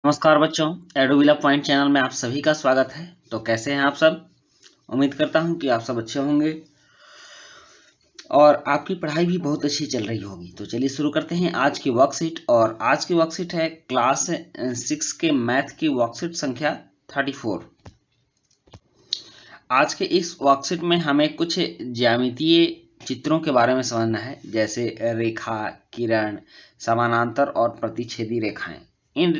नमस्कार बच्चों, एडोविला point channel में आप सभी का स्वागत है। तो कैसे हैं आप सब? उम्मीद करता हूं कि आप सब अच्छे होंगे और आपकी पढ़ाई भी बहुत अच्छी चल रही होगी। तो चलिए शुरू करते हैं आज की वर्कशीट। और आज की वर्कशीट है क्लास 6 के मैथ की वर्कशीट संख्या 34। आज के इस वर्कशीट में हमें कुछ ज्यामितीय चित्रों के बारे में समझना है, जैसे रेखा, किरण, समानांतर और प्रतिच्छेदी रेखाएं। इन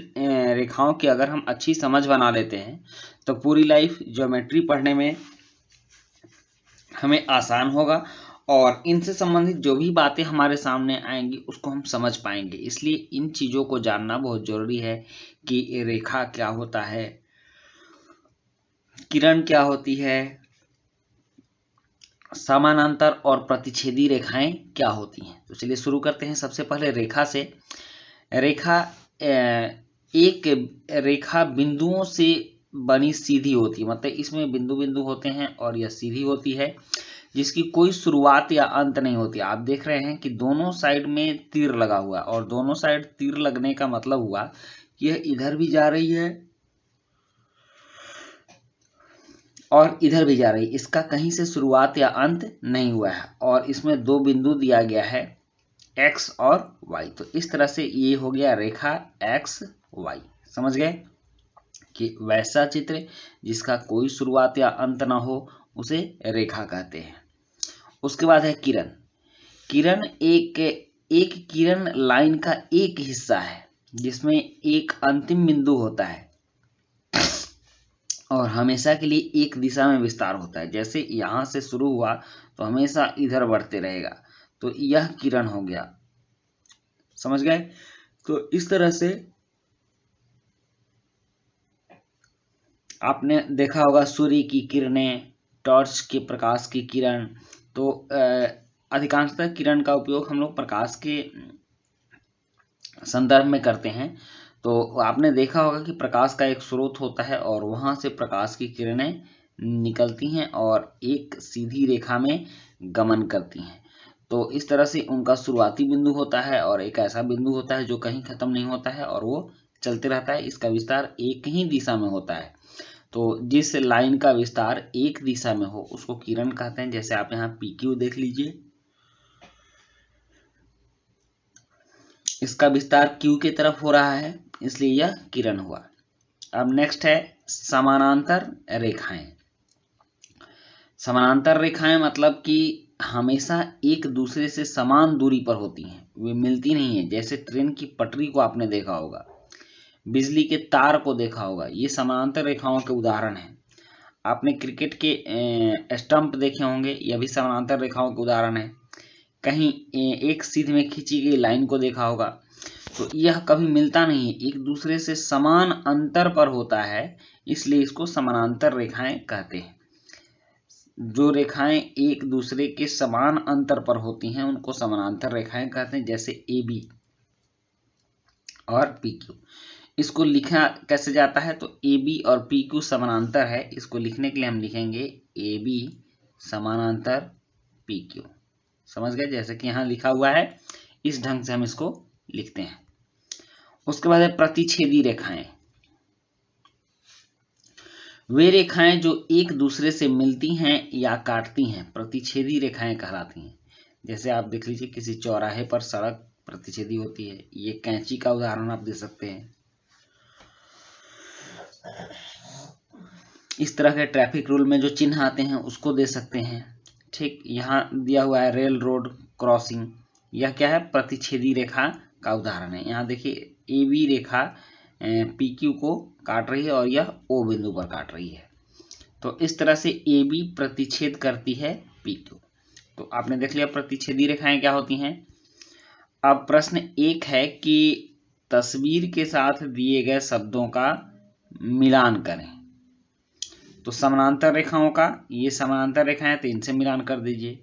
रेखाओं की अगर हम अच्छी समझ बना लेते हैं तो पूरी लाइफ ज्योमेट्री पढ़ने में हमें आसान होगा और इनसे संबंधित जो भी बातें हमारे सामने आएंगी उसको हम समझ पाएंगे। इसलिए इन चीज़ों को जानना बहुत जरूरी है कि रेखा क्या होता है, किरण क्या होती है, समानांतर और प्रतिच्छेदी रेखाएं क्या होती हैं। तो चलिए शुरू करते हैं सबसे पहले रेखा से। रेखा एक रेखा बिंदुओं से बनी सीधी होती है, मतलब इसमें बिंदु बिंदु होते हैं और यह सीधी होती है जिसकी कोई शुरुआत या अंत नहीं होती। आप देख रहे हैं कि दोनों साइड में तीर लगा हुआ, और दोनों साइड तीर लगने का मतलब हुआ कि यह इधर भी जा रही है और इधर भी जा रही है, इसका कहीं से शुरुआत या अंत नहीं हुआ है। और इसमें दो बिंदु दिया गया है x और y। तो इस तरह से ये हो गया रेखा x y। समझ गए कि वैसा चित्र जिसका कोई शुरुआत या अंत ना हो उसे रेखा कहते हैं। उसके बाद है किरण। किरण एक किरण लाइन का एक हिस्सा है जिसमें एक अंतिम बिंदु होता है और हमेशा के लिए एक दिशा में विस्तार होता है। जैसे यहां से शुरू हुआ तो हमेशा इधर बढ़ते रहेगा, तो यह किरण हो गया। समझ गए? तो इस तरह से आपने देखा होगा सूर्य की किरणें, टॉर्च के प्रकाश की किरण। तो अधिकांशतः किरण का उपयोग हम लोग प्रकाश के संदर्भ में करते हैं। तो आपने देखा होगा कि प्रकाश का एक स्रोत होता है और वहां से प्रकाश की किरणें निकलती हैं और एक सीधी रेखा में गमन करती हैं। तो इस तरह से उनका शुरुआती बिंदु होता है और एक ऐसा बिंदु होता है जो कहीं खत्म नहीं होता है और वो चलते रहता है। इसका विस्तार एक ही दिशा में होता है। तो जिस लाइन का विस्तार एक दिशा में हो उसको किरण कहते हैं। जैसे आप यहाँ PQ देख लीजिए, इसका विस्तार Q की तरफ हो रहा है, इसलिए यह किरण हुआ। अब नेक्स्ट है समानांतर रेखाएं। समानांतर रेखाएं मतलब कि हमेशा एक दूसरे से समान दूरी पर होती हैं, वे मिलती नहीं है। जैसे ट्रेन की पटरी को आपने देखा होगा, बिजली के तार को देखा होगा, ये समानांतर रेखाओं के उदाहरण हैं। आपने क्रिकेट के स्टंप देखे होंगे, यह भी समानांतर रेखाओं के उदाहरण है। कहीं एक सीध में खींची गई लाइन को देखा होगा, तो यह कभी मिलता नहीं है, एक दूसरे से समान अंतर पर होता है, इसलिए इसको समानांतर रेखाएं कहते हैं। जो रेखाएं एक दूसरे के समान अंतर पर होती हैं उनको समानांतर रेखाएं कहते हैं। जैसे AB और PQ। इसको लिखा कैसे जाता है? तो AB और PQ समानांतर है, इसको लिखने के लिए हम लिखेंगे AB समानांतर PQ। समझ गए? जैसे कि यहाँ लिखा हुआ है, इस ढंग से हम इसको लिखते हैं। उसके बाद है प्रतिच्छेदी रेखाएं। वे रेखाएं जो एक दूसरे से मिलती हैं या काटती हैं प्रतिच्छेदी रेखाएं कहलाती हैं। जैसे आप देख लीजिए, किसी चौराहे पर सड़क प्रतिच्छेदी होती है। ये कैंची का उदाहरण आप दे सकते हैं। इस तरह के ट्रैफिक रूल में जो चिन्ह आते हैं उसको दे सकते हैं। ठीक, यहाँ दिया हुआ है रेल रोड क्रॉसिंग, यह क्या है? प्रतिच्छेदी रेखा का उदाहरण है। यहाँ देखिए AB रेखा PQ को काट रही है और यह O बिंदु पर काट रही है। तो इस तरह से AB प्रतिच्छेद करती है PQ। तो आपने देख लिया प्रतिच्छेदी रेखाएं क्या होती हैं। अब प्रश्न एक है कि तस्वीर के साथ दिए गए शब्दों का मिलान करें। तो समानांतर रेखाओं का, ये समानांतर रेखाएं तो इनसे मिलान कर दीजिए,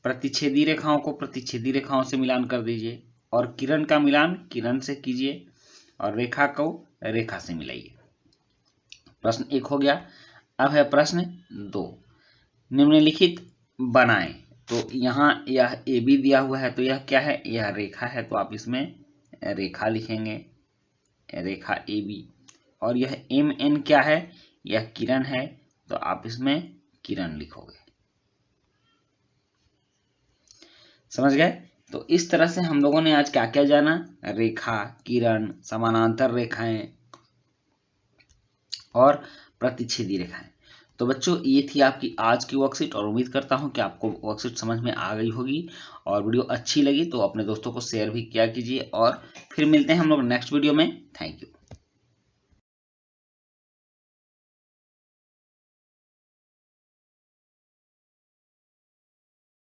प्रतिच्छेदी रेखाओं को प्रतिच्छेदी रेखाओं से मिलान कर दीजिए, और किरण का मिलान किरण से कीजिए और रेखा को रेखा से मिलाइए। प्रश्न एक हो गया। अब है प्रश्न 2, निम्नलिखित बनाएं। तो यहाँ यह AB दिया हुआ है, तो यह क्या है? यह रेखा है, तो आप इसमें रेखा लिखेंगे, रेखा AB। और यह MN क्या है, यह किरण है, तो आप इसमें किरण लिखोगे। समझ गए? तो इस तरह से हम लोगों ने आज क्या क्या जाना, रेखा, किरण, समानांतर रेखाएं और प्रतिच्छेदी रेखाएं। तो बच्चों ये थी आपकी आज की वर्कशीट और उम्मीद करता हूं कि आपको वर्कशीट समझ में आ गई होगी और वीडियो अच्छी लगी तो अपने दोस्तों को शेयर भी किया कीजिए और फिर मिलते हैं हम लोग नेक्स्ट वीडियो में। Thank you.